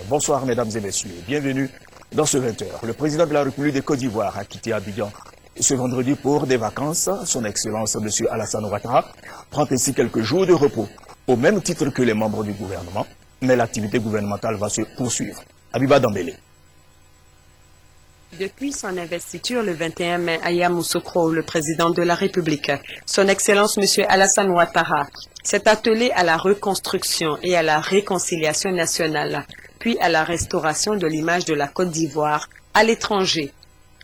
Bonsoir mesdames et messieurs, bienvenue dans ce 20h. Le président de la République de Côte d'Ivoire a quitté Abidjan ce vendredi pour des vacances. Son Excellence M. Alassane Ouattara prend ainsi quelques jours de repos, au même titre que les membres du gouvernement, mais l'activité gouvernementale va se poursuivre. Abiba Dambélé. Depuis son investiture le 21 mai à Yamoussoukro, le président de la République, son Excellence M. Alassane Ouattara, s'est attelé à la reconstruction et à la réconciliation nationale, puis à la restauration de l'image de la Côte d'Ivoire à l'étranger.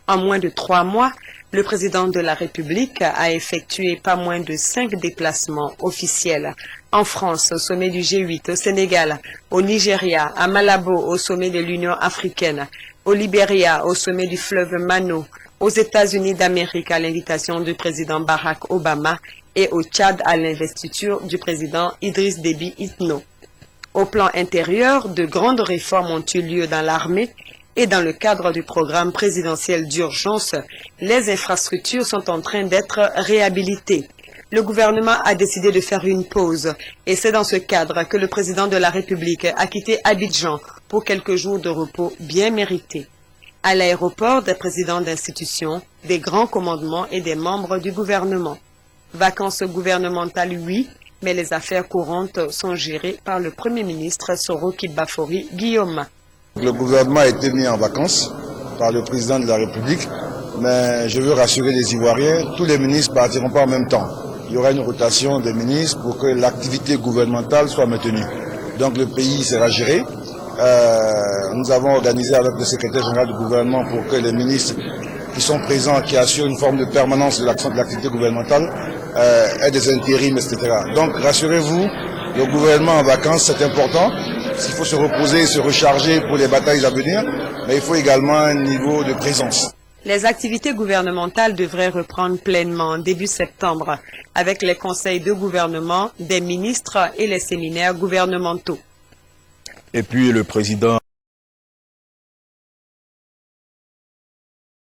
En moins de 3 mois, le président de la République a effectué pas moins de 5 déplacements officiels en France, au sommet du G8, au Sénégal, au Nigeria, à Malabo, au sommet de l'Union africaine, au Libéria, au sommet du fleuve Mano, aux États-Unis d'Amérique à l'invitation du président Barack Obama et au Tchad à l'investiture du président Idriss Déby Itno. Au plan intérieur, de grandes réformes ont eu lieu dans l'armée et dans le cadre du programme présidentiel d'urgence, les infrastructures sont en train d'être réhabilitées. Le gouvernement a décidé de faire une pause et c'est dans ce cadre que le président de la République a quitté Abidjan pour quelques jours de repos bien mérités. À l'aéroport, des présidents d'institutions, des grands commandements et des membres du gouvernement. Vacances gouvernementales, oui, mais les affaires courantes sont gérées par le Premier ministre Soroki Bafori Guillaume. Le gouvernement a été mis en vacances par le président de la République, mais je veux rassurer les Ivoiriens, tous les ministres ne partiront pas en même temps. Il y aura une rotation des ministres pour que l'activité gouvernementale soit maintenue. Donc le pays sera géré. Nous avons organisé avec le secrétaire général du gouvernement pour que les ministres qui sont présents, qui assurent une forme de permanence de l'action de l'activité gouvernementale, aient des intérims, etc. Donc rassurez-vous, le gouvernement en vacances, c'est important. Il faut se reposer et se recharger pour les batailles à venir, mais il faut également un niveau de présence. Les activités gouvernementales devraient reprendre pleinement début septembre avec les conseils de gouvernement, des ministres et les séminaires gouvernementaux. Et puis le président